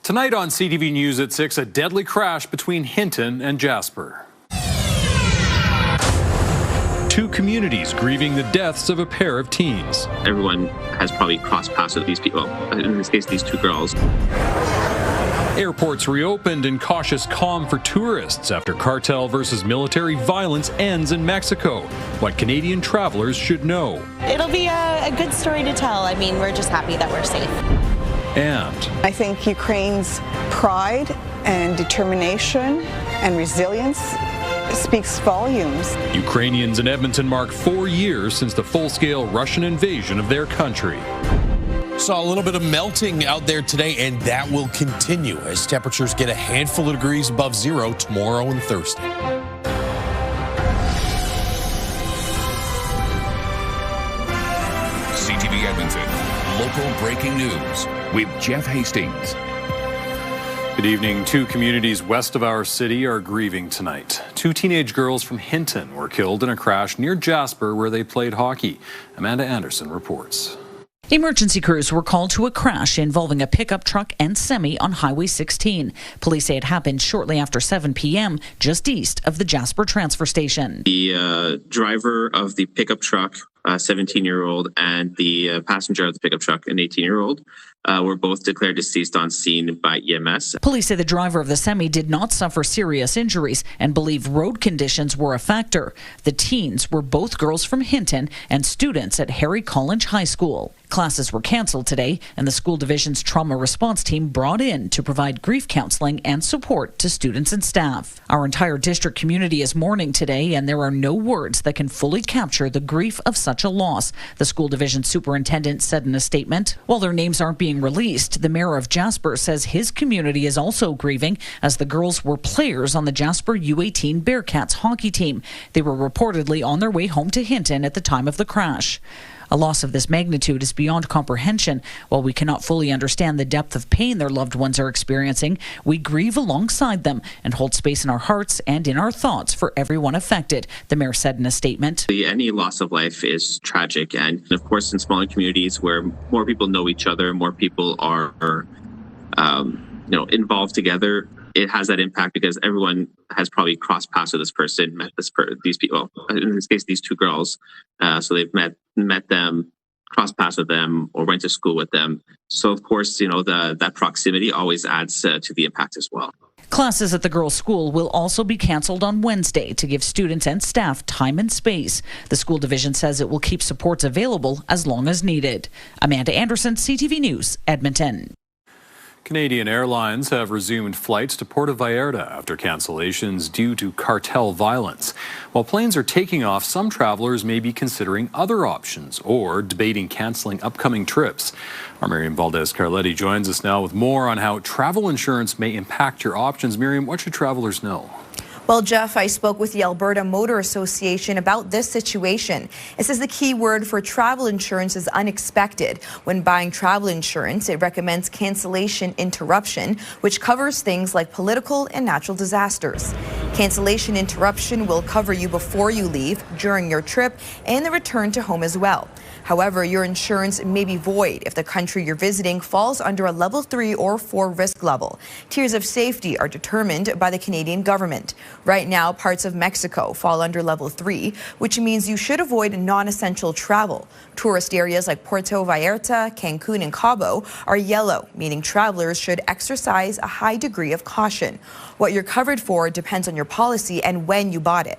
Tonight on CTV News at 6, a deadly crash between Hinton and Jasper. Two communities grieving the deaths of a pair of teens. Everyone has probably crossed paths with these people, in this case, these two girls. Airports reopened and cautious calm for tourists after cartel versus military violence ends in Mexico. What Canadian travelers should know. It'll be a good story to tell. I mean, we're just happy that we're safe. And I think Ukraine's pride and determination and resilience speaks volumes. Ukrainians in Edmonton mark 4 years since the full-scale Russian invasion of their country. Saw a little bit of melting out there today, and that will continue as temperatures get a handful of degrees above zero tomorrow and Thursday. CTV Edmonton, local breaking news with Jeff Hastings. Good evening. Two communities west of our city are grieving tonight. Two teenage girls from Hinton were killed in a crash near Jasper where they played hockey. Amanda Anderson reports. Emergency crews were called to a crash involving a pickup truck and semi on Highway 16. Police say it happened shortly after 7 p.m. just east of the Jasper transfer station. The driver of the pickup truck, a 17-year-old, and the passenger of the pickup truck, an 18-year-old, were both declared deceased on scene by EMS. Police say the driver of the semi did not suffer serious injuries and believe road conditions were a factor. The teens were both girls from Hinton and students at Harry College High School. Classes were canceled today, and the school division's trauma response team brought in to provide grief counseling and support to students and staff. Our entire district community is mourning today, and there are no words that can fully capture the grief of such a loss, the school division superintendent said in a statement. While their names aren't being released, the mayor of Jasper says his community is also grieving as the girls were players on the Jasper U18 Bearcats hockey team. They were reportedly on their way home to Hinton at the time of the crash. A loss of this magnitude is beyond comprehension. While we cannot fully understand the depth of pain their loved ones are experiencing, we grieve alongside them and hold space in our hearts and in our thoughts for everyone affected, the mayor said in a statement. Any loss of life is tragic, and of course in smaller communities where more people know each other, more people are involved together, it has that impact because everyone has probably crossed paths with this person, met these people, in this case, these two girls. So they've met them, crossed paths with them, or went to school with them. So of course, that proximity always adds to the impact as well. Classes at the girls' school will also be canceled on Wednesday to give students and staff time and space. The school division says it will keep supports available as long as needed. Amanda Anderson, CTV News, Edmonton. Canadian Airlines have resumed flights to Puerto Vallarta after cancellations due to cartel violence. While planes are taking off, some travelers may be considering other options or debating canceling upcoming trips. Our Miriam Valdez-Carletti joins us now with more on how travel insurance may impact your options. Miriam, what should travelers know? Well, Jeff, I spoke with the Alberta Motor Association about this situation. It says the key word for travel insurance is unexpected. When buying travel insurance, it recommends cancellation interruption, which covers things like political and natural disasters. Cancellation interruption will cover you before you leave, during your trip, and the return to home as well. However, your insurance may be void if the country you're visiting falls under a level 3 or 4 risk level. Tiers of safety are determined by the Canadian government. Right now, parts of Mexico fall under level 3, which means you should avoid non-essential travel. Tourist areas like Puerto Vallarta, Cancun, and Cabo are yellow, meaning travelers should exercise a high degree of caution. What you're covered for depends on your policy and when you bought it.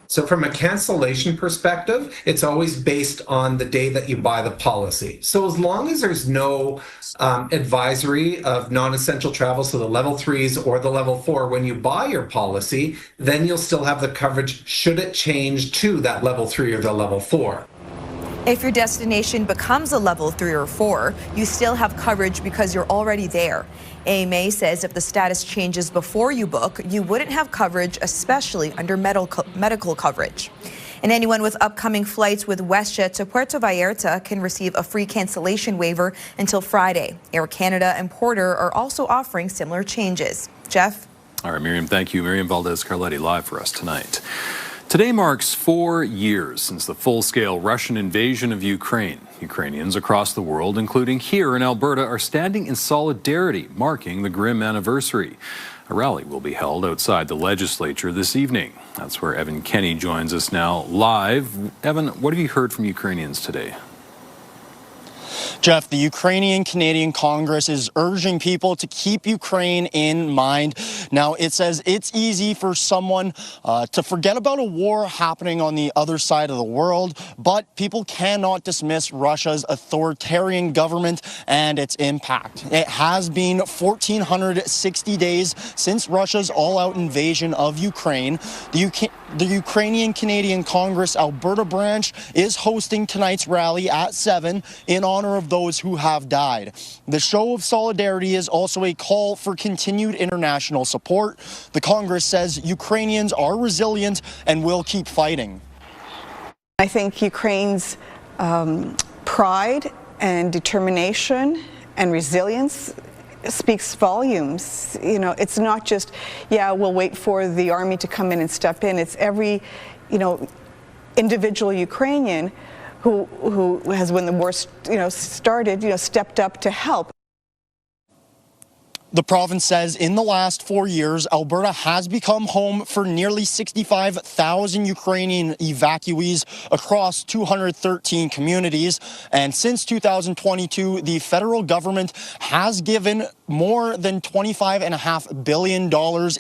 So from a cancellation perspective, it's always based on the day that you buy the policy. So as long as there's no advisory of non-essential travel, so the level 3s or the level 4, when you buy your policy, then you'll still have the coverage should it change to that level 3 or the level 4. If your destination becomes a level 3 or 4, you still have coverage because you're already there. AMA says if the status changes before you book, you wouldn't have coverage, especially under medical coverage. And anyone with upcoming flights with WestJet to Puerto Vallarta can receive a free cancellation waiver until Friday. Air Canada and Porter are also offering similar changes. Jeff? All right, Miriam, thank you. Miriam Valdez-Carletti live for us tonight. Today marks 4 years since the full-scale Russian invasion of Ukraine. Ukrainians across the world, including here in Alberta, are standing in solidarity, marking the grim anniversary. A rally will be held outside the legislature this evening. That's where Evan Kenny joins us now live. Evan, what have you heard from Ukrainians today? Jeff, the Ukrainian-Canadian Congress is urging people to keep Ukraine in mind. Now, it says it's easy for someone to forget about a war happening on the other side of the world, but people cannot dismiss Russia's authoritarian government and its impact. It has been 1,460 days since Russia's all-out invasion of Ukraine. The Ukrainian-Canadian Congress Alberta branch is hosting tonight's rally at 7 in honor of those who have died. The show of solidarity is also a call for continued international support. The Congress says Ukrainians are resilient and will keep fighting. I think Ukraine's pride and determination and resilience speaks volumes. You know, it's not just, yeah, we'll wait for the army to come in and step in. It's every, individual Ukrainian who has, when the war, started, stepped up to help. The province says in the last 4 years, Alberta has become home for nearly 65,000 Ukrainian evacuees across 213 communities. And since 2022, the federal government has given more than $25.5 billion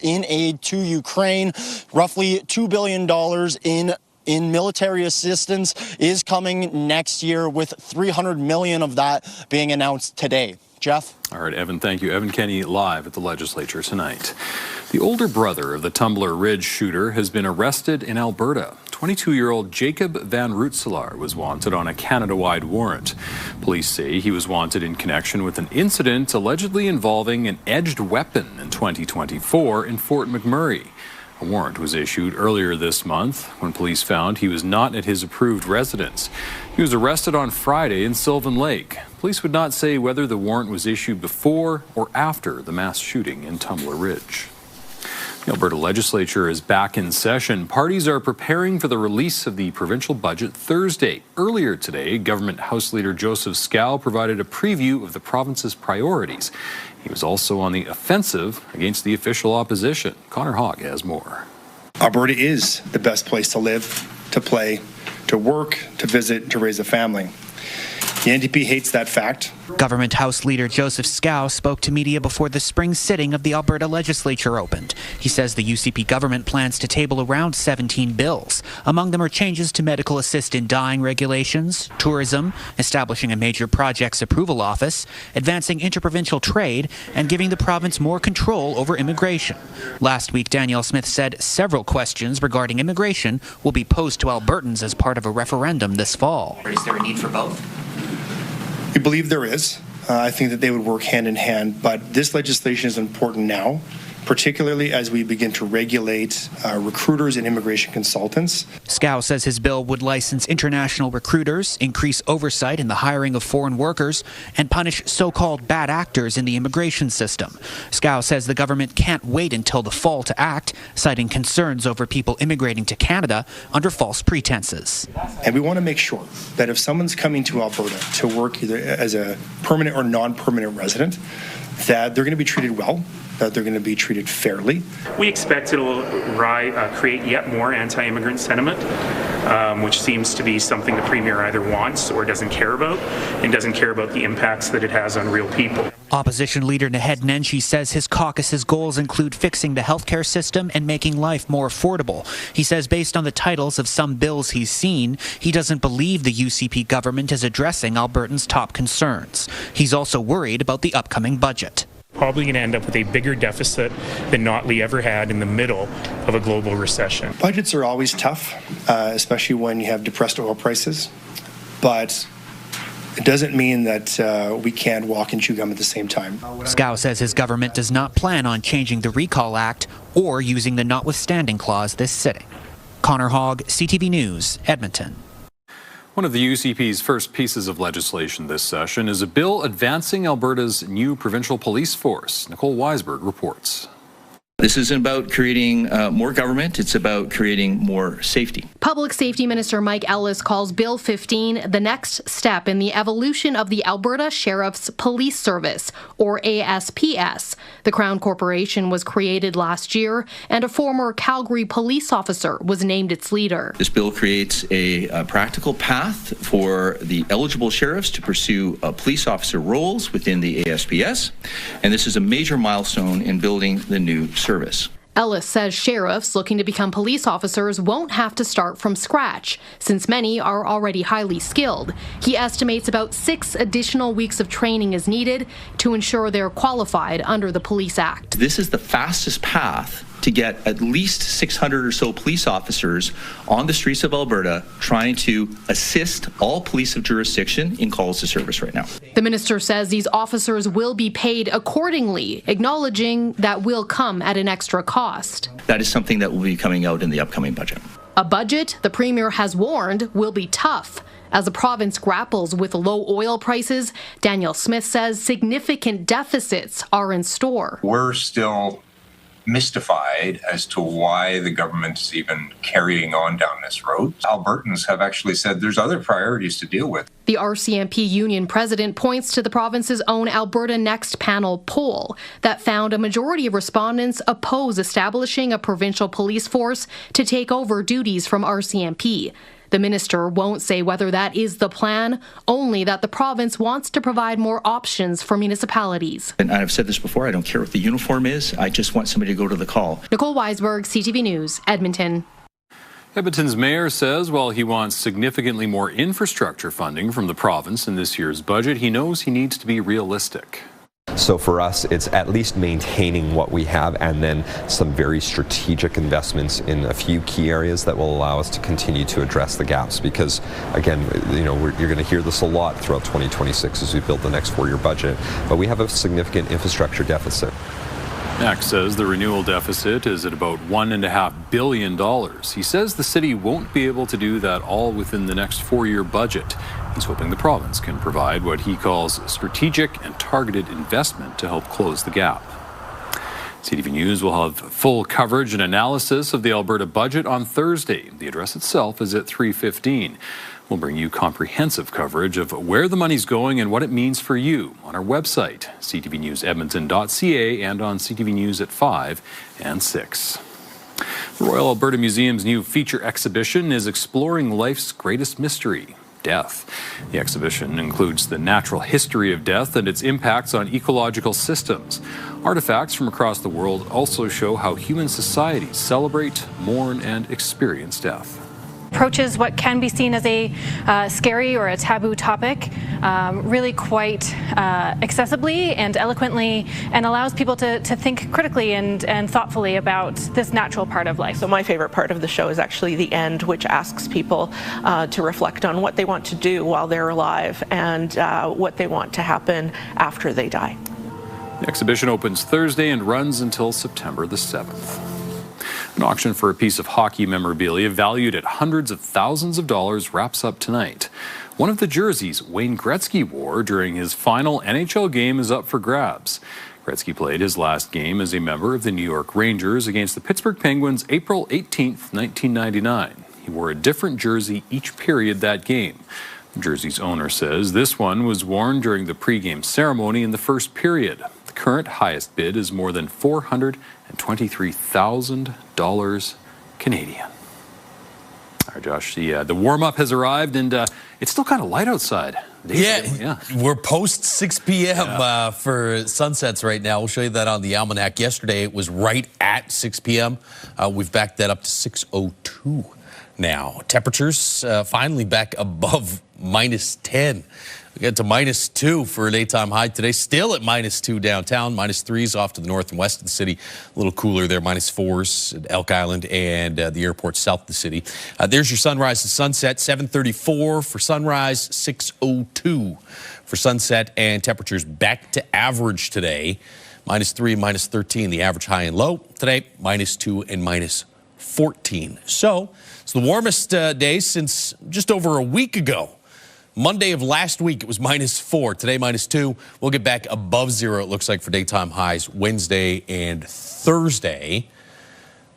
in aid to Ukraine. Roughly $2 billion in military assistance is coming next year, with $300 million of that being announced today. Jeff? All right, Evan, thank you. Evan Kenny live at the legislature tonight. The older brother of the Tumbler Ridge shooter has been arrested in Alberta. 22-year-old Jacob Van Rootselaar was wanted on a Canada-wide warrant. Police say he was wanted in connection with an incident allegedly involving an edged weapon in 2024 in Fort McMurray. A warrant was issued earlier this month when police found he was not at his approved residence. He was arrested on Friday in Sylvan Lake. Police would not say whether the warrant was issued before or after the mass shooting in Tumbler Ridge. The Alberta legislature is back in session. Parties are preparing for the release of the provincial budget Thursday. Earlier today, Government House Leader Joseph Scow provided a preview of the province's priorities. He was also on the offensive against the official opposition. Connor Hogg has more. Alberta is the best place to live, to play, to work, to visit, to raise a family. The NDP hates that fact. Government House Leader Joseph Scow spoke to media before the spring sitting of the Alberta legislature opened. He says the UCP government plans to table around 17 bills. Among them are changes to medical assist in dying regulations, tourism, establishing a major projects approval office, advancing interprovincial trade, and giving the province more control over immigration. Last week, Danielle Smith said several questions regarding immigration will be posed to Albertans as part of a referendum this fall. Is there a need for both? We believe there is. I think that they would work hand in hand, but this legislation is important now, particularly as we begin to regulate recruiters and immigration consultants. Scow says his bill would license international recruiters, increase oversight in the hiring of foreign workers, and punish so-called bad actors in the immigration system. Scow says the government can't wait until the fall to act, citing concerns over people immigrating to Canada under false pretenses. And we want to make sure that if someone's coming to Alberta to work either as a permanent or non-permanent resident, that they're going to be treated well, that they're going to be treated fairly. We expect it will create yet more anti-immigrant sentiment, which seems to be something the Premier either wants or doesn't care about, and doesn't care about the impacts that it has on real people. Opposition leader Naheed Nenshi says his caucus's goals include fixing the healthcare system and making life more affordable. He says based on the titles of some bills he's seen, he doesn't believe the UCP government is addressing Albertans' top concerns. He's also worried about the upcoming budget. Probably going to end up with a bigger deficit than Notley ever had in the middle of a global recession. Budgets are always tough, especially when you have depressed oil prices, but it doesn't mean that we can't walk and chew gum at the same time. Scow says his government does not plan on changing the Recall Act or using the notwithstanding clause this sitting. Connor Hogg, CTV News, Edmonton. One of the UCP's first pieces of legislation this session is a bill advancing Alberta's new provincial police force. Nicole Weisberg reports. This isn't about creating more government, it's about creating more safety. Public Safety Minister Mike Ellis calls Bill 15 the next step in the evolution of the Alberta Sheriff's Police Service, or ASPS. The Crown Corporation was created last year, and a former Calgary police officer was named its leader. This bill creates a practical path for the eligible sheriffs to pursue police officer roles within the ASPS, and this is a major milestone in building the new service. Ellis says sheriffs looking to become police officers won't have to start from scratch, since many are already highly skilled. He estimates about 6 additional weeks of training is needed to ensure they're qualified under the Police Act. This is the fastest path to get at least 600 or so police officers on the streets of Alberta trying to assist all police of jurisdiction in calls to service right now. The minister says these officers will be paid accordingly, acknowledging that will come at an extra cost. That is something that will be coming out in the upcoming budget. A budget, the Premier has warned, will be tough. As the province grapples with low oil prices, Daniel Smith says significant deficits are in store. We're still mystified as to why the government is even carrying on down this road. Albertans have actually said there's other priorities to deal with. The RCMP union president points to the province's own Alberta Next panel poll that found a majority of respondents oppose establishing a provincial police force to take over duties from RCMP. The minister won't say whether that is the plan, only that the province wants to provide more options for municipalities. And I've said this before, I don't care what the uniform is, I just want somebody to go to the call. Nicole Weisberg, CTV News, Edmonton. Edmonton's mayor says while he wants significantly more infrastructure funding from the province in this year's budget, he knows he needs to be realistic. So for us, it's at least maintaining what we have and then some very strategic investments in a few key areas that will allow us to continue to address the gaps. Because again, you're going to hear this a lot throughout 2026 as we build the next 4-year budget, but we have a significant infrastructure deficit. Mack says the renewal deficit is at about $1.5 billion. He says the city won't be able to do that all within the next 4-year budget. He's hoping the province can provide what he calls strategic and targeted investment to help close the gap. CTV News will have full coverage and analysis of the Alberta budget on Thursday. The address itself is at 3:15. We'll bring you comprehensive coverage of where the money's going and what it means for you on our website, ctvnewsedmonton.ca, and on CTV News at 5 and 6. The Royal Alberta Museum's new feature exhibition is exploring life's greatest mystery, death. The exhibition includes the natural history of death and its impacts on ecological systems. Artifacts from across the world also show how human societies celebrate, mourn, and experience death. Approaches what can be seen as a scary or a taboo topic really quite accessibly and eloquently, and allows people to think critically and thoughtfully about this natural part of life. So my favorite part of the show is actually the end, which asks people to reflect on what they want to do while they're alive and what they want to happen after they die. The exhibition opens Thursday and runs until September the 7th. An auction for a piece of hockey memorabilia valued at hundreds of thousands of dollars wraps up tonight. One of the jerseys Wayne Gretzky wore during his final NHL game is up for grabs. Gretzky played his last game as a member of the New York Rangers against the Pittsburgh Penguins April 18th, 1999. He wore a different jersey each period that game. The jersey's owner says this one was worn during the pregame ceremony in the first period. The current highest bid is more than $423,000 Canadian. All right, Josh, the warm-up has arrived, and it's still kind of light outside. Yeah, we're post 6 p.m. For sunsets right now. We'll show you that on the almanac. Yesterday, it was right at 6 p.m. We've backed that up to 6:02 now. Temperatures finally back above -10. We get to -2 for a daytime high today. Still at -2 downtown, -3s off to the north and west of the city. A little cooler there, -4s at Elk Island and the airport south of the city. There's your sunrise and sunset, 7:34 for sunrise, 6:02 for sunset, and temperatures back to average today. -3, -13, the average high and low. Today, -2 and -14. So it's the warmest day since just over a week ago. Monday of last week, it was -4. Today, -2. We'll get back above 0, it looks like, for daytime highs Wednesday and Thursday.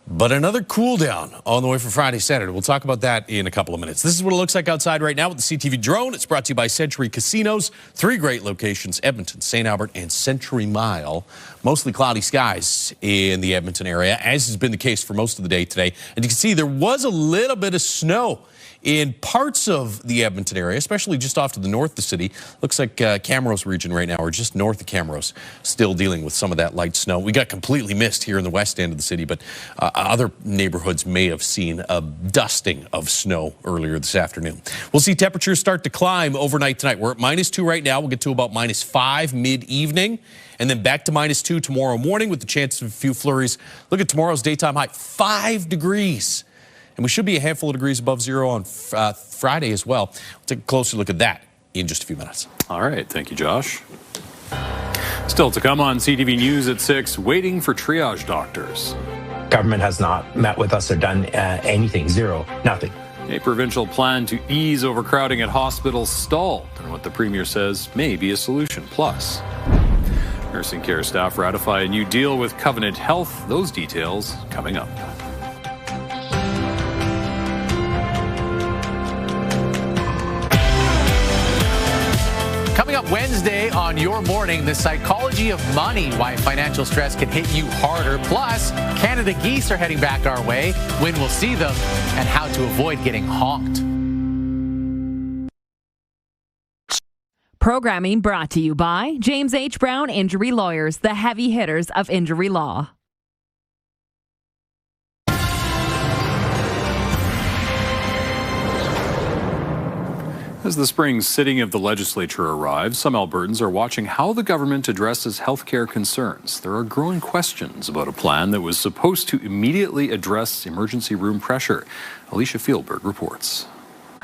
But another cool down on the way for Friday, Saturday. We'll talk about that in a couple of minutes. This is what it looks like outside right now with the CTV drone. It's brought to you by Century Casinos. 3 great locations, Edmonton, St. Albert, and Century Mile. Mostly cloudy skies in the Edmonton area, as has been the case for most of the day today. And you can see there was a little bit of snow in parts of the Edmonton area, especially just off to the north of the city. Looks like Camrose region right now, or just north of Camrose, still dealing with some of that light snow. We got completely missed here in the west end of the city, but other neighborhoods may have seen a dusting of snow earlier this afternoon. We'll see temperatures start to climb overnight tonight. We're at -2 right now. We'll get to about -5 mid-evening, and then back to -2 tomorrow morning with the chance of a few flurries. Look at tomorrow's daytime high, 5 degrees. And we should be a handful of degrees above 0 on Friday as well. We'll take a closer look at that in just a few minutes. All right. Thank you, Josh. Still to come on CTV News at 6, waiting for triage doctors. Government has not met with us or done anything. 0, nothing. A provincial plan to ease overcrowding at hospitals stalled, and what the Premier says may be a solution. Plus, nursing care staff ratify a new deal with Covenant Health. Those details coming up. Coming up Wednesday on Your Morning, the psychology of money, why financial stress can hit you harder. Plus, Canada geese are heading back our way, when we'll see them, and how to avoid getting honked. Programming brought to you by James H. Brown Injury Lawyers, the heavy hitters of injury law. As the spring sitting of the legislature arrives, some Albertans are watching how the government addresses healthcare concerns. There are growing questions about a plan that was supposed to immediately address emergency room pressure. Alicia Fieldberg reports.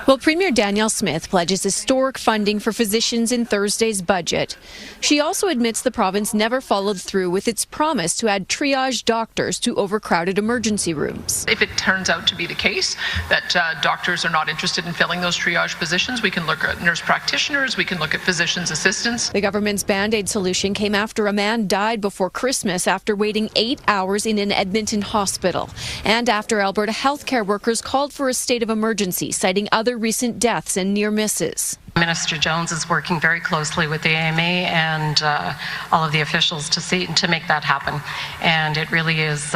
Well, Premier Danielle Smith pledges historic funding for physicians in Thursday's budget. She also admits the province never followed through with its promise to add triage doctors to overcrowded emergency rooms. If it turns out to be the case that doctors are not interested in filling those triage positions, we can look at nurse practitioners, we can look at physician's assistants. The government's Band-Aid solution came after a man died before Christmas after waiting 8 hours in an Edmonton hospital, and after Alberta healthcare workers called for a state of emergency, citing other recent deaths and near misses. Minister Jones is working very closely with the AMA and all of the officials to make that happen. And it really is,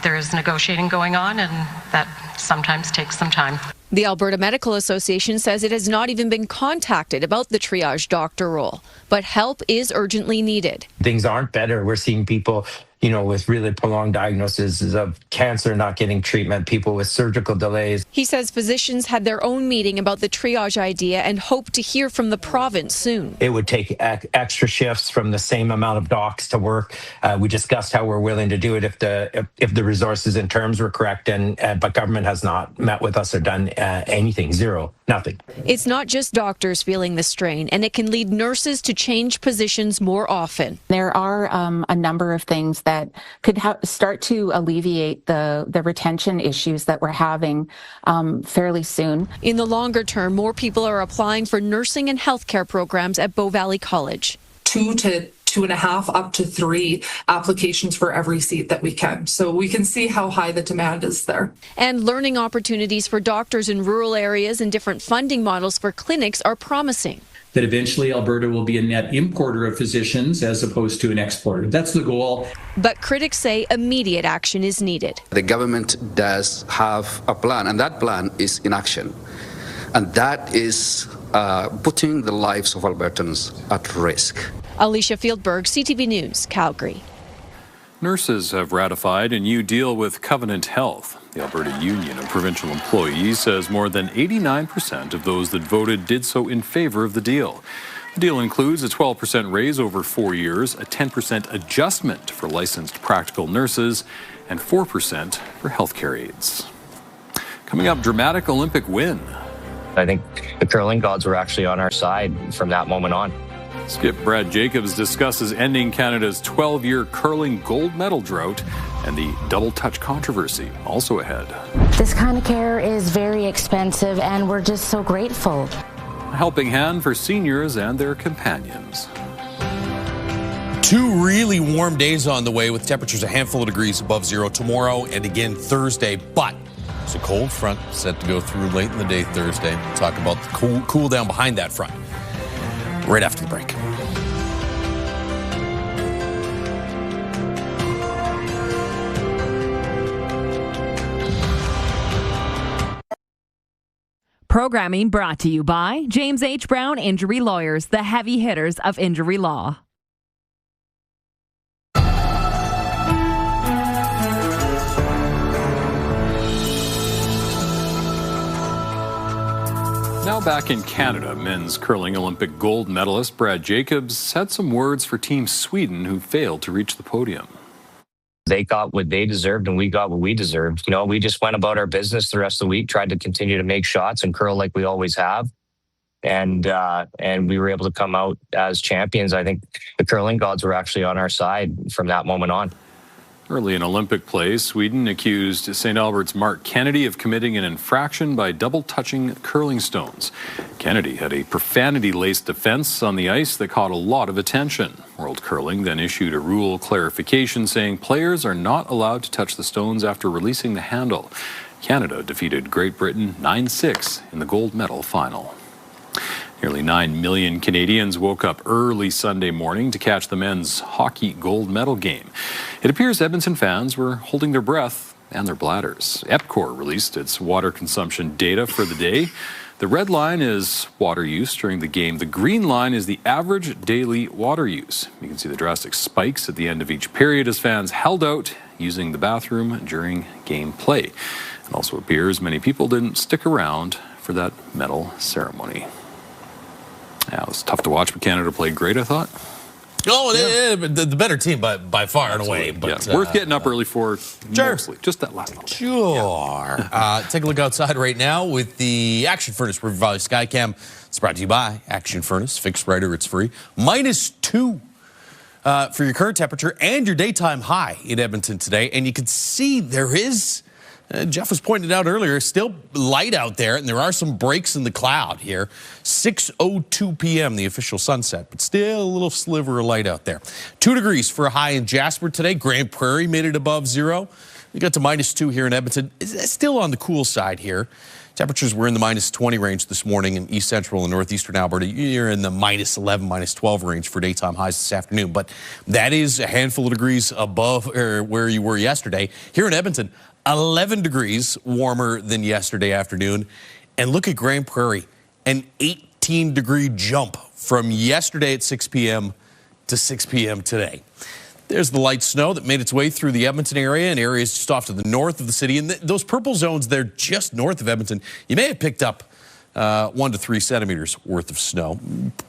there is negotiating going on, and that sometimes takes some time. The Alberta Medical Association says it has not even been contacted about the triage doctor role, but help is urgently needed. Things aren't better. We're seeing people, with really prolonged diagnoses of cancer not getting treatment, people with surgical delays. He says physicians had their own meeting about the triage idea and hope to hear from the province soon. It would take extra shifts from the same amount of docs to work. We discussed how we're willing to do it if the resources and terms were correct, but government has not met with us or done anything. 0, nothing. It's not just doctors feeling the strain, and it can lead nurses to change positions more often. There are a number of things that could start to alleviate the retention issues that we're having fairly soon. In the longer term, more people are applying for nursing and healthcare programs at Bow Valley College. 2 to 2.5 up to 3 applications for every seat that we can. So we can see how high the demand is there. And learning opportunities for doctors in rural areas and different funding models for clinics are promising. That eventually Alberta will be a net importer of physicians as opposed to an exporter. That's the goal. But critics say immediate action is needed. The government does have a plan, and that plan is inaction. And that is putting the lives of Albertans at risk. Alicia Fieldberg, CTV News, Calgary. Nurses have ratified a new deal with Covenant Health. The Alberta Union of Provincial Employees says more than 89% of those that voted did so in favor of the deal. The deal includes a 12% raise over 4 years, a 10% adjustment for licensed practical nurses, and 4% for healthcare aides. Coming up, dramatic Olympic win. I think the curling gods were actually on our side from that moment on. Skip Brad Jacobs discusses ending Canada's 12-year curling gold medal drought and the double touch controversy, also ahead. This kind of care is very expensive, and we're just so grateful. a helping hand for seniors and their companions. 2 really warm days on the way with temperatures a handful of degrees above zero tomorrow and again Thursday. But it's a cold front set to go through late in the day Thursday. We'll talk about the cool down behind that front right after the break. Programming brought to you by James H. Brown Injury Lawyers, the heavy hitters of injury law. Now back in Canada, men's curling Olympic gold medalist Brad Jacobs had some words for Team Sweden, who failed to reach the podium. They got what they deserved and we got what we deserved. You know, we just went about our business the rest of the week, tried to continue to make shots and curl like we always have. And we were able to come out as champions. I think the curling gods were actually on our side from that moment on. Early in Olympic play, Sweden accused St. Albert's Mark Kennedy of committing an infraction by double-touching curling stones. Kennedy had a profanity-laced defense on the ice that caught a lot of attention. World Curling then issued a rule clarification saying players are not allowed to touch the stones after releasing the handle. Canada defeated Great Britain 9-6 in the gold medal final. Nearly 9 million Canadians woke up early Sunday morning to catch the men's hockey gold medal game. It appears Edmonton fans were holding their breath and their bladders. EPCOR released its water consumption data for the day. The red line is water use during the game. The green line is the average daily water use. You can see the drastic spikes at the end of each period as fans held out using the bathroom during game play. It also appears many people didn't stick around for that medal ceremony. Yeah, it was tough to watch, but Canada played great, I thought. Oh, yeah, the better team by far and away. But yeah, worth getting up early for, sure. Mostly. Just that last one. Sure. Yeah. Take a look outside right now with the Action Furnace River Valley Skycam. It's brought to you by Action Furnace. Fixed rider, it's free. -2 for your current temperature and your daytime high in Edmonton today. And you can see there is... Jeff was pointed out earlier, still light out there, and there are some breaks in the cloud here. 6:02 p.m., the official sunset, but still a little sliver of light out there. 2 degrees for a high in Jasper today. Grand Prairie made it above zero. We got to -2 here in Edmonton. It's still on the cool side here. Temperatures were in the -20 range this morning in east central and northeastern Alberta. You're in the -11, -12 range for daytime highs this afternoon. But that is a handful of degrees above where you were yesterday. Here in Edmonton, 11 degrees warmer than yesterday afternoon. And look at Grand Prairie, an 18-degree jump from yesterday at 6 p.m. to 6 p.m. today. There's the light snow that made its way through the Edmonton area and areas just off to the north of the city. And those purple zones, they're just north of Edmonton. You may have picked up 1 to 3 centimeters worth of snow.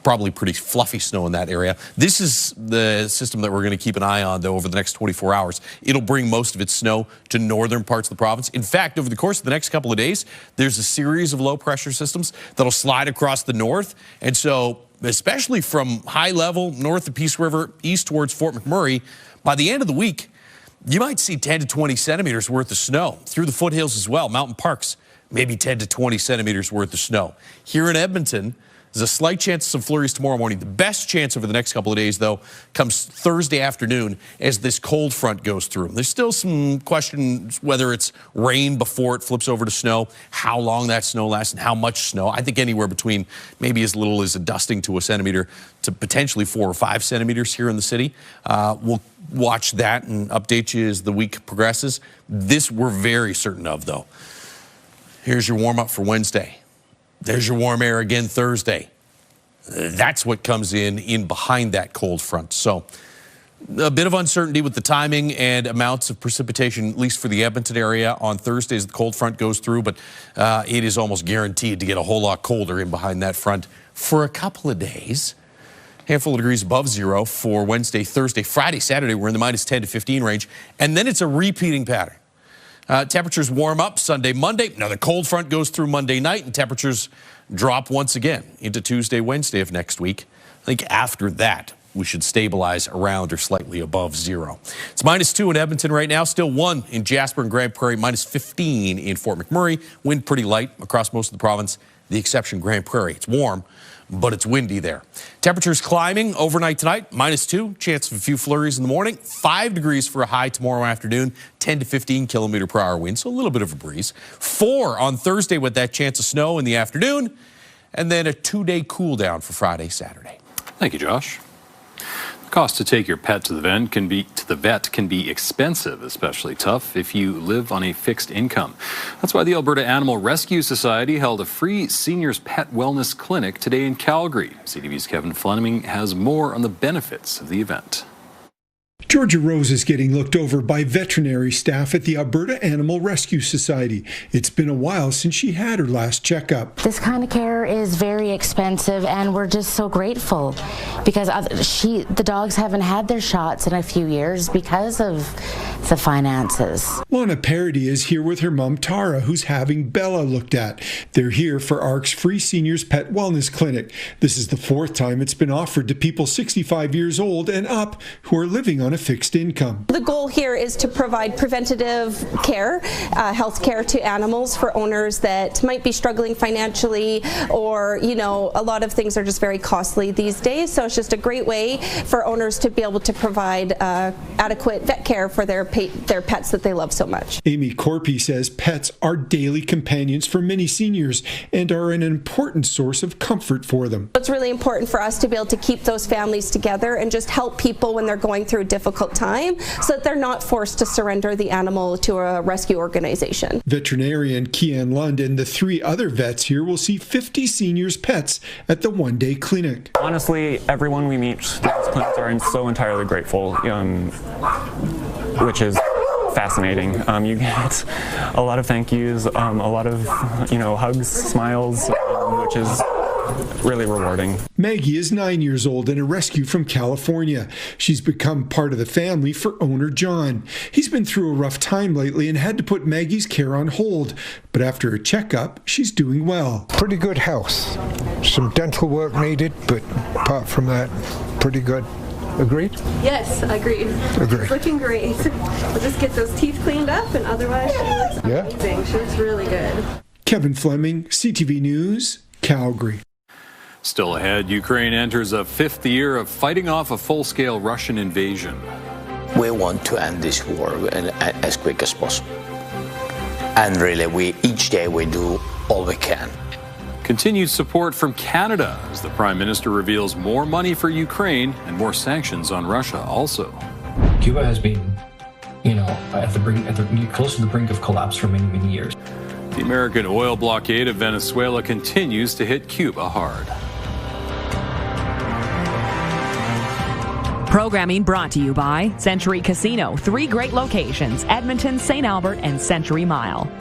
Probably pretty fluffy snow in that area. This is the system that we're going to keep an eye on, though, over the next 24 hours. It'll bring most of its snow to northern parts of the province. In fact, over the course of the next couple of days, there's a series of low-pressure systems that'll slide across the north. And so, especially from high level north of Peace River, east towards Fort McMurray, by the end of the week, you might see 10 to 20 centimeters worth of snow through the foothills as well, mountain parks. Maybe 10 to 20 centimeters worth of snow. Here in Edmonton, there's a slight chance of some flurries tomorrow morning. The best chance over the next couple of days, though, comes Thursday afternoon as this cold front goes through. There's still some questions whether it's rain before it flips over to snow, how long that snow lasts, and how much snow. I think anywhere between maybe as little as a dusting to a centimeter to potentially 4 or 5 centimeters here in the city. We'll watch that and update you as the week progresses. This we're very certain of, though. Here's your warm-up for Wednesday. There's your warm air again Thursday. That's what comes in behind that cold front. So a bit of uncertainty with the timing and amounts of precipitation, at least for the Edmonton area on Thursday as the cold front goes through. But it is almost guaranteed to get a whole lot colder in behind that front for a couple of days. Handful of degrees above zero for Wednesday, Thursday, Friday, Saturday. We're in the -10 to 15 range. And then it's a repeating pattern. Temperatures warm up Sunday, Monday. Now the cold front goes through Monday night and temperatures drop once again into Tuesday, Wednesday of next week. I think after that, we should stabilize around or slightly above zero. It's -2 in Edmonton right now, still 1 in Jasper and Grand Prairie, -15 in Fort McMurray. Wind pretty light across most of the province. the exception Grand Prairie. It's warm, but it's windy there. Temperatures climbing overnight tonight, -2, chance of a few flurries in the morning, 5 degrees for a high tomorrow afternoon, 10 to 15 kilometer per hour wind, so a little bit of a breeze. 4 on Thursday with that chance of snow in the afternoon, and then a 2-day cool down for Friday, Saturday. Thank you, Josh. The cost to take your pet to the vet can be expensive, especially tough if you live on a fixed income. That's why the Alberta Animal Rescue Society held a free seniors pet wellness clinic today in Calgary. CTV's Kevin Fleming has more on the benefits of the event. Georgia Rose is getting looked over by veterinary staff at the Alberta Animal Rescue Society. It's been a while since she had her last checkup. This kind of care is very expensive, and we're just so grateful because the dogs haven't had their shots in a few years because of the finances. Lana Parody is here with her mom Tara, who's having Bella looked at. They're here for ARC's free seniors pet wellness clinic. This is the 4th time it's been offered to people 65 years old and up who are living on a fixed income. The goal here is to provide preventative care, health care to animals for owners that might be struggling financially, or, you know, a lot of things are just very costly these days. So it's just a great way for owners to be able to provide adequate vet care for their pets that they love so much. Amy Corpy says pets are daily companions for many seniors and are an important source of comfort for them. It's really important for us to be able to keep those families together and just help people when they're going through a difficult time so that they're not forced to surrender the animal to a rescue organization. Veterinarian Kian Lund and the 3 other vets here will see 50 seniors' pets at the one-day clinic. Honestly, everyone we meet, these clinics are so entirely grateful, which is fascinating. You get a lot of thank yous, a lot of hugs, smiles, which is really rewarding. Maggie is 9 years old and a rescue from California. She's become part of the family for owner John. He's been through a rough time lately and had to put Maggie's care on hold. But after a checkup, she's doing well. Pretty good health. Some dental work needed, but apart from that, pretty good. Agreed? Yes, agreed. Agreed. She's looking great. We'll just get those teeth cleaned up, and otherwise she looks amazing. She looks really good. Kevin Fleming, CTV News, Calgary. Still ahead, Ukraine enters a 5th year of fighting off a full-scale Russian invasion. We want to end this war as quick as possible. And really, each day we do all we can. Continued support from Canada as the Prime Minister reveals more money for Ukraine and more sanctions on Russia also. Cuba has been, at the brink, close to the brink of collapse for many, many years. The American oil blockade of Venezuela continues to hit Cuba hard. Programming brought to you by Century Casino. 3 great locations: Edmonton, St. Albert, and Century Mile.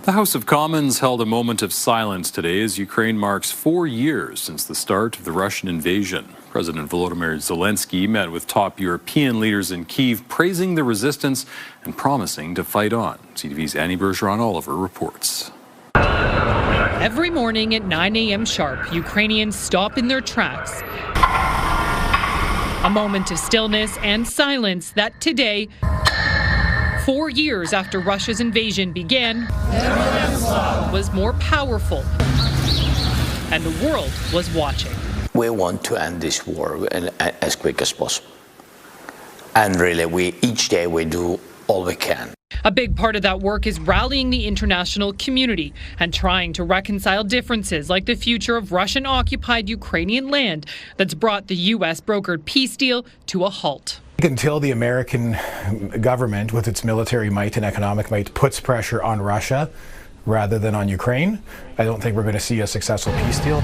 The House of Commons held a moment of silence today as Ukraine marks 4 years since the start of the Russian invasion. President Volodymyr Zelensky met with top European leaders in Kyiv, praising the resistance and promising to fight on. CTV's Annie Bergeron-Oliver reports. Every morning at 9 a.m. sharp, Ukrainians stop in their tracks. A moment of stillness and silence that today, 4 years after Russia's invasion began, was more powerful, and the world was watching. We want to end this war as quick as possible. And really, each day we do all we can. A big part of that work is rallying the international community and trying to reconcile differences like the future of Russian-occupied Ukrainian land that's brought the U.S.-brokered peace deal to a halt. Until the American government, with its military might and economic might, puts pressure on Russia rather than on Ukraine, I don't think we're going to see a successful peace deal.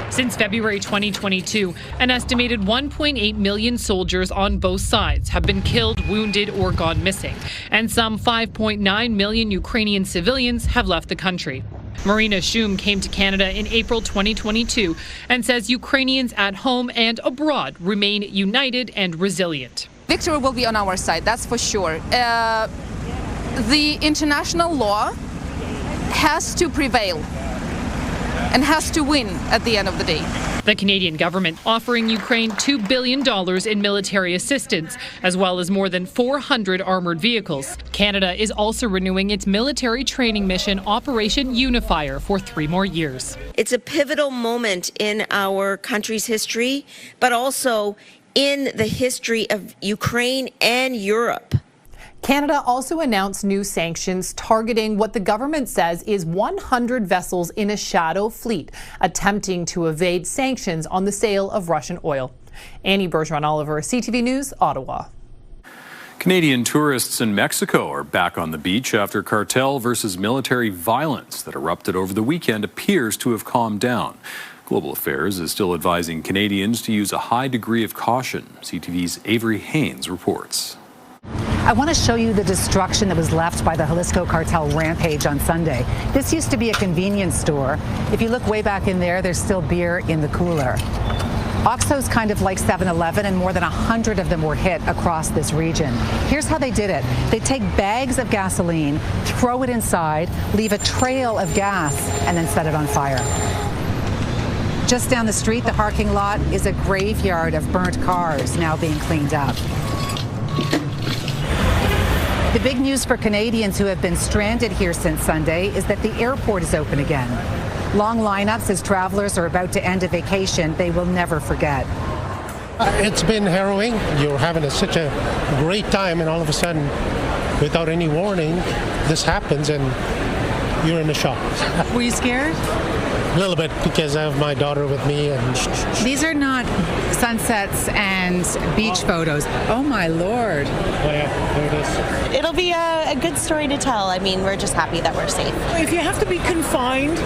Since February 2022, an estimated 1.8 million soldiers on both sides have been killed, wounded, or gone missing, and some 5.9 million Ukrainian civilians have left the country. Marina Shum came to Canada in April 2022 and says Ukrainians at home and abroad remain united and resilient. Victory will be on our side, that's for sure. The international law has to prevail. and has to win at the end of the day. The Canadian government offering Ukraine $2 billion in military assistance, as well as more than 400 armored vehicles. Canada is also renewing its military training mission, Operation Unifier, for 3 more years. It's a pivotal moment in our country's history, but also in the history of Ukraine and Europe. Canada also announced new sanctions targeting what the government says is 100 vessels in a shadow fleet attempting to evade sanctions on the sale of Russian oil. Annie Bergeron-Oliver, CTV News, Ottawa. Canadian tourists in Mexico are back on the beach after cartel versus military violence that erupted over the weekend appears to have calmed down. Global Affairs is still advising Canadians to use a high degree of caution. CTV's Avery Haynes reports. I want to show you the destruction that was left by the Jalisco cartel rampage on Sunday. This used to be a convenience store. If you look way back in there, there's still beer in the cooler. Oxo's kind of like 7-Eleven, and more than 100 of them were hit across this region. Here's how they did it. They take bags of gasoline, throw it inside, leave a trail of gas, and then set it on fire. Just down the street, the parking lot is a graveyard of burnt cars now being cleaned up. The big news for Canadians who have been stranded here since Sunday is that the airport is open again. Long lineups as travelers are about to end a vacation they will never forget. It's been harrowing. You're having such a great time, and all of a sudden, without any warning, this happens and you're in a shock. Were you scared? A little bit, because I have my daughter with me. And these are not sunsets and beach photos. Oh my Lord. Oh yeah, there it is. It'll be a good story to tell. I mean, we're just happy that we're safe. If you have to be confined,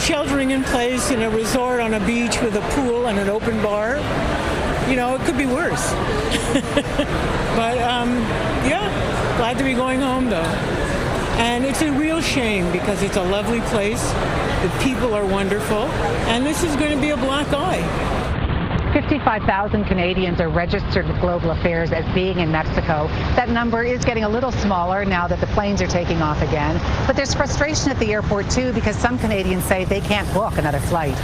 sheltering in place in a resort on a beach with a pool and an open bar, you know, it could be worse. But yeah, glad to be going home though. And it's a real shame because it's a lovely place. The people are wonderful. And this is going to be a black eye. 55,000 Canadians are registered with Global Affairs as being in Mexico. That number is getting a little smaller now that the planes are taking off again. But there's frustration at the airport, too, because some Canadians say they can't book another flight.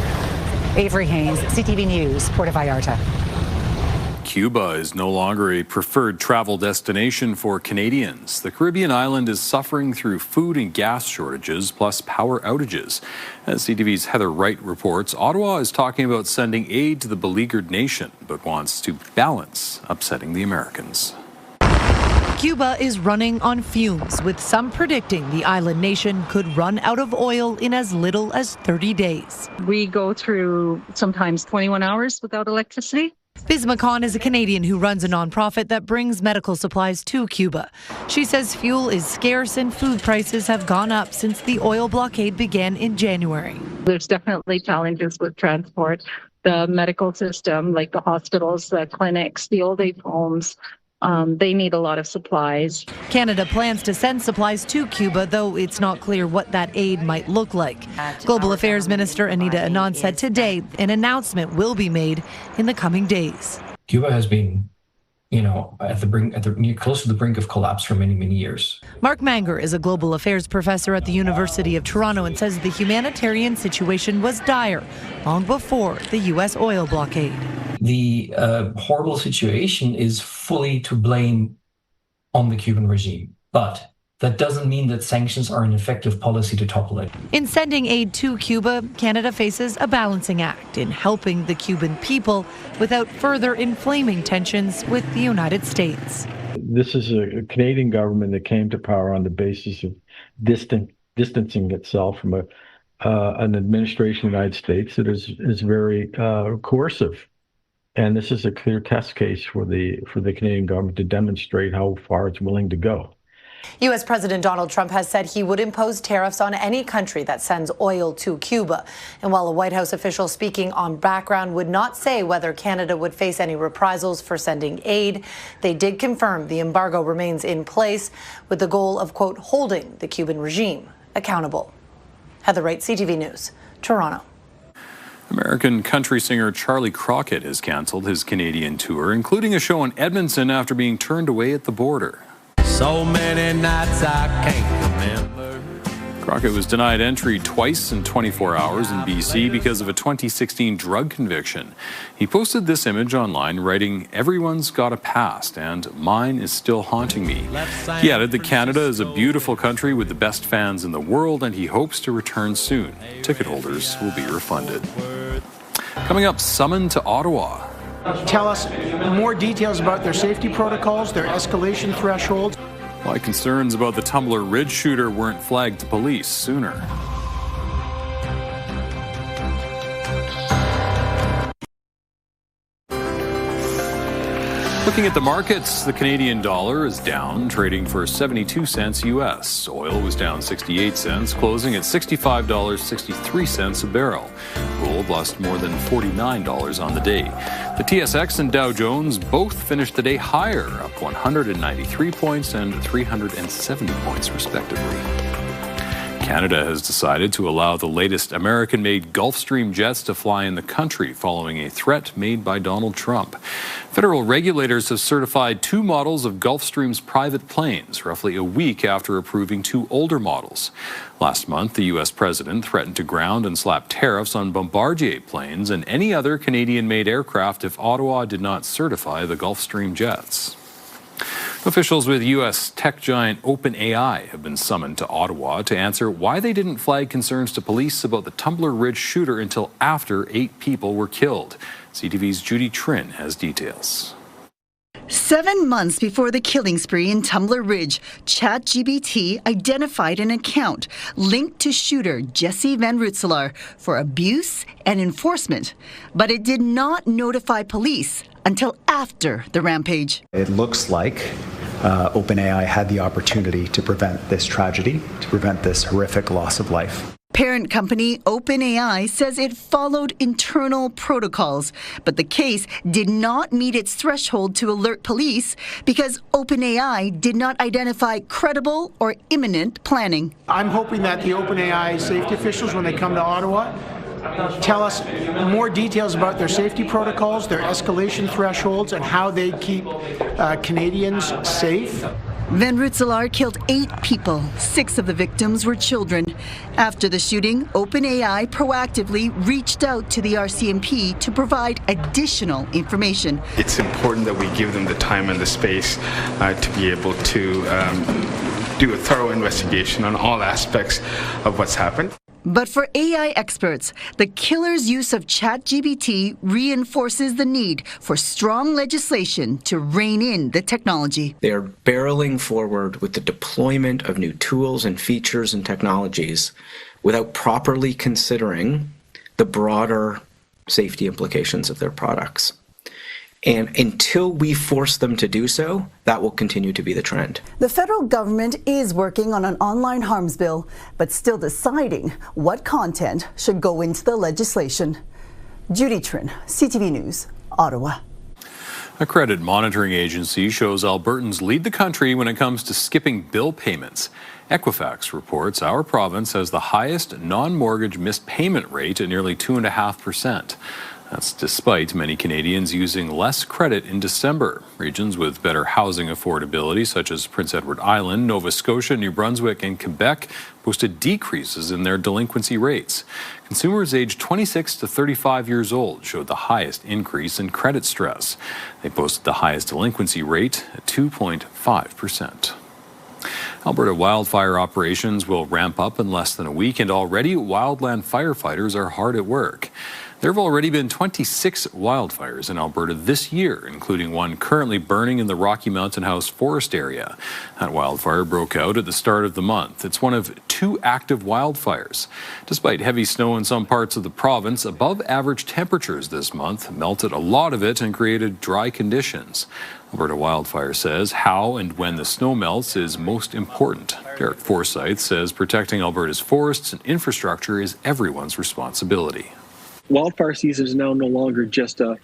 Avery Haynes, CTV News, Puerto Vallarta. Cuba is no longer a preferred travel destination for Canadians. The Caribbean island is suffering through food and gas shortages, plus power outages. As CTV's Heather Wright reports, Ottawa is talking about sending aid to the beleaguered nation, but wants to balance upsetting the Americans. Cuba is running on fumes, with some predicting the island nation could run out of oil in as little as 30 days. We go through sometimes 21 hours without electricity. Bisma Khan is a Canadian who runs a nonprofit that brings medical supplies to Cuba. She says fuel is scarce and food prices have gone up since the oil blockade began in January. There's definitely challenges with transport. The medical system, like the hospitals, the clinics, the old age homes, they need a lot of supplies. Canada plans to send supplies to Cuba, though it's not clear what that aid might look like. Global Affairs Minister Anita Anand said today an announcement will be made in the coming days. Cuba has been, at the brink, close to the brink of collapse for many, many years. Mark Manger is a global affairs professor at the University of Toronto and says the humanitarian situation was dire long before the U.S. oil blockade. The horrible situation is fully to blame on the Cuban regime, but that doesn't mean that sanctions are an effective policy to topple it. In sending aid to Cuba, Canada faces a balancing act in helping the Cuban people without further inflaming tensions with the United States. This is a Canadian government that came to power on the basis of distancing itself from an administration of the United States that is very coercive. And this is a clear test case for the Canadian government to demonstrate how far it's willing to go. U.S. President Donald Trump has said he would impose tariffs on any country that sends oil to Cuba. And while a White House official speaking on background would not say whether Canada would face any reprisals for sending aid, they did confirm the embargo remains in place with the goal of, quote, holding the Cuban regime accountable. Heather Wright, CTV News, Toronto. American country singer Charlie Crockett has canceled his Canadian tour, including a show in Edmonton after being turned away at the border. So many nights I can't remember. Crockett was denied entry twice in 24 hours in BC because of a 2016 drug conviction. He posted this image online, writing, "Everyone's got a past, and mine is still haunting me." He added that Canada is a beautiful country with the best fans in the world, and he hopes to return soon. Ticket holders will be refunded. Coming up, summoned to Ottawa. Tell us more details about their safety protocols, their escalation thresholds. Why concerns about the Tumbler Ridge shooter weren't flagged to police sooner. Looking at the markets, the Canadian dollar is down, trading for 72 cents US. Oil was down 68 cents, closing at $65.63 a barrel. Gold lost more than $49 on the day. The TSX and Dow Jones both finished the day higher, up 193 points and 370 points respectively. Canada has decided to allow the latest American-made Gulfstream jets to fly in the country following a threat made by Donald Trump. Federal regulators have certified 2 models of Gulfstream's private planes, roughly a week after approving 2 older models. Last month, the U.S. president threatened to ground and slap tariffs on Bombardier planes and any other Canadian-made aircraft if Ottawa did not certify the Gulfstream jets. Officials with U.S. tech giant OpenAI have been summoned to Ottawa to answer why they didn't flag concerns to police about the Tumbler Ridge shooter until after 8 people were killed. CTV's Judy Trin has details. 7 months before the killing spree in Tumbler Ridge, ChatGPT identified an account linked to shooter Jesse Van Rutselaar for abuse and enforcement, but it did not notify police until after the rampage. It looks like OpenAI had the opportunity to prevent this tragedy, to prevent this horrific loss of life. Parent company OpenAI says it followed internal protocols, but the case did not meet its threshold to alert police because OpenAI did not identify credible or imminent planning. I'm hoping that the OpenAI safety officials, when they come to Ottawa, tell us more details about their safety protocols, their escalation thresholds, and how they keep Canadians safe. Van Rutselaar killed 8 people. 6 of the victims were children. After the shooting, OpenAI proactively reached out to the RCMP to provide additional information. It's important that we give them the time and the space to be able to do a thorough investigation on all aspects of what's happened. But for AI experts, the killer's use of ChatGPT reinforces the need for strong legislation to rein in the technology. They are barreling forward with the deployment of new tools and features and technologies without properly considering the broader safety implications of their products. And until we force them to do so, that will continue to be the trend. The federal government is working on an online harms bill, but still deciding what content should go into the legislation. Judy Trin, CTV News, Ottawa. A credit monitoring agency shows Albertans lead the country when it comes to skipping bill payments. Equifax reports our province has the highest non-mortgage missed payment rate at nearly 2.5%. That's despite many Canadians using less credit in December. Regions with better housing affordability, such as Prince Edward Island, Nova Scotia, New Brunswick, and Quebec, posted decreases in their delinquency rates. Consumers aged 26 to 35 years old showed the highest increase in credit stress. They posted the highest delinquency rate at 2.5%. Alberta wildfire operations will ramp up in less than a week, and already wildland firefighters are hard at work. There have already been 26 wildfires in Alberta this year, including one currently burning in the Rocky Mountain House forest area. That wildfire broke out at the start of the month. It's one of 2 active wildfires. Despite heavy snow in some parts of the province, above average temperatures this month melted a lot of it and created dry conditions. Alberta Wildfire says how and when the snow melts is most important. Derek Forsyth says protecting Alberta's forests and infrastructure is everyone's responsibility. Wildfire season is now no longer just a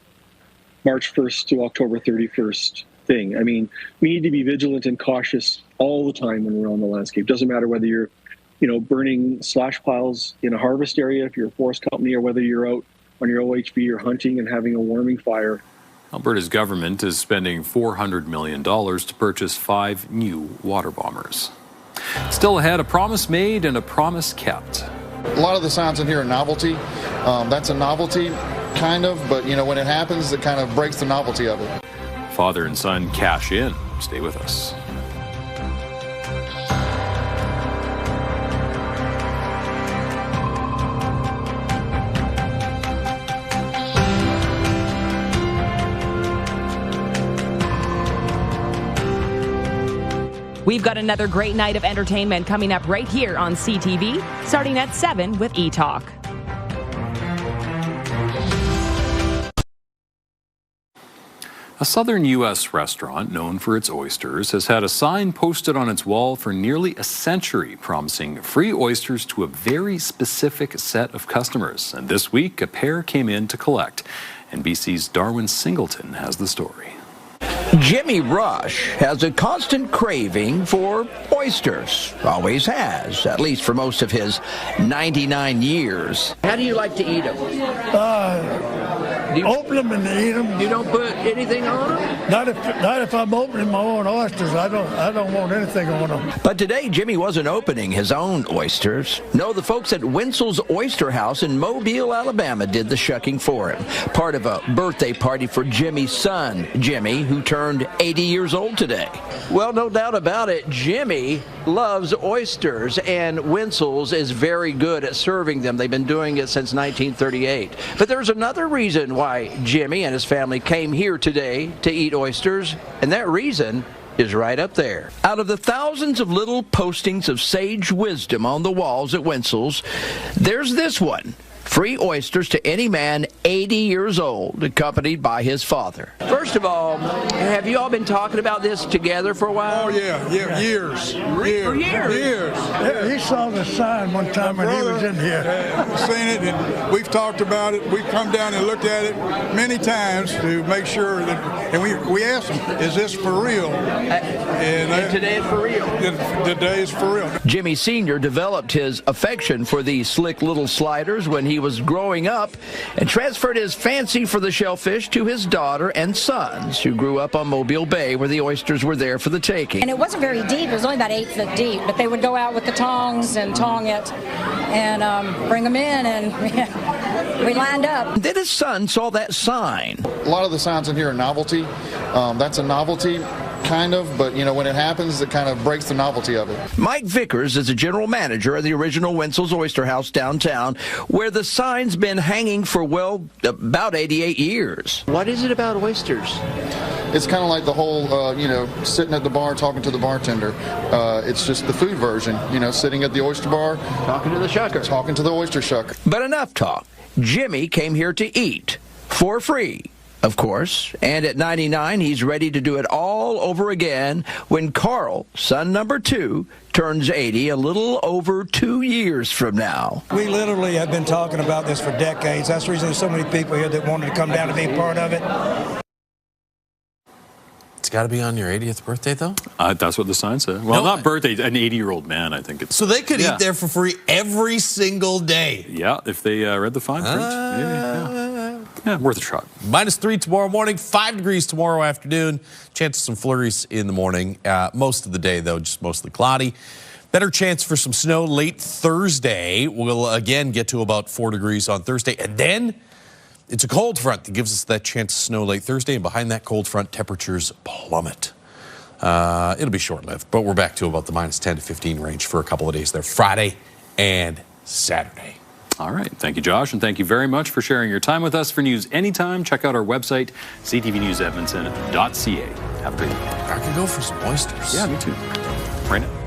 March 1st to October 31st thing. I mean, we need to be vigilant and cautious all the time when we're on the landscape. Doesn't matter whether you're, burning slash piles in a harvest area, if you're a forest company, or whether you're out on your OHB or hunting and having a warming fire. Alberta's government is spending $400 million to purchase 5 new water bombers. Still ahead, a promise made and a promise kept. A lot of the sounds in here are novelty. That's a novelty, kind of, but when it happens, it kind of breaks the novelty of it. Father and son cash in. Stay with us. We've got another great night of entertainment coming up right here on CTV, starting at 7 with E-Talk. A southern U.S. restaurant known for its oysters has had a sign posted on its wall for nearly a century promising free oysters to a very specific set of customers. And this week, a pair came in to collect. NBC's Darwin Singleton has the story. Jimmy Rush has a constant craving for oysters. Always has, at least for most of his 99 years. How do you like to eat them? Open them and eat them. You don't put anything on them? Not if I'm opening my own oysters. I don't want anything on them. But today, Jimmy wasn't opening his own oysters. No, the folks at Winsel's Oyster House in Mobile, Alabama did the shucking for him. Part of a birthday party for Jimmy's son, Jimmy, who turned 80 years old today. Well, no doubt about it, Jimmy loves oysters, and Winsel's is very good at serving them. They've been doing it since 1938. But there's another reason why Jimmy and his family came here today to eat oysters, and that reason is right up there. Out of the thousands of little postings of sage wisdom on the walls at Winsel's, there's this one. Free oysters to any man 80 years old, accompanied by his father. First of all, have you all been talking about this together for a while? Oh, yeah, years. For years? Yeah, he saw the sign one time when he was in here. I've seen it, and we've talked about it. We've come down and looked at it many times to make sure that, and we asked him, is this for real? And today is for real. Today is for real. Jimmy Sr. developed his affection for these slick little sliders when he was growing up and transferred his fancy for the shellfish to his daughter and sons, who grew up on Mobile Bay where the oysters were there for the taking. And it wasn't very deep. It was only about 8 foot deep, but they would go out with the tongs and tong it and bring them in, and we lined up. Then his son saw that sign. A lot of the sounds in here are novelty. That's a novelty, kind of, but when it happens, it kind of breaks the novelty of it. Mike Vickers is the general manager of the original Winsel's Oyster House downtown, where the sign's been hanging for, well, about 88 years. What is it about oysters? It's kind of like the whole, sitting at the bar talking to the bartender. It's just the food version, sitting at the oyster bar. Talking to the shucker. Talking to the oyster shucker. But enough talk. Jimmy came here to eat for free, of course, and at 99, he's ready to do it all over again when Carl, son number 2, turns 80 a little over 2 years from now. We literally have been talking about this for decades. That's the reason there's so many people here that wanted to come down to be a part of it. It's got to be on your 80th birthday, though? That's what the sign said. Well, not birthday, an 80-year-old man, I think it's. So they could eat there for free every single day. Yeah, if they read the fine print. Yeah, worth a shot. -3 tomorrow morning, 5 degrees tomorrow afternoon. Chance of some flurries in the morning. Most of the day, though, just mostly cloudy. Better chance for some snow late Thursday. We'll again get to about 4 degrees on Thursday. And then it's a cold front that gives us that chance of snow late Thursday. And behind that cold front, temperatures plummet. It'll be short-lived, but we're back to about the -10 to 15 range for a couple of days there, Friday and Saturday. All right. Thank you, Josh, and thank you very much for sharing your time with us. For news anytime, check out our website, ctvnewsedmonton.ca. Have a great day. I could go for some oysters. Yeah, me too. Right now.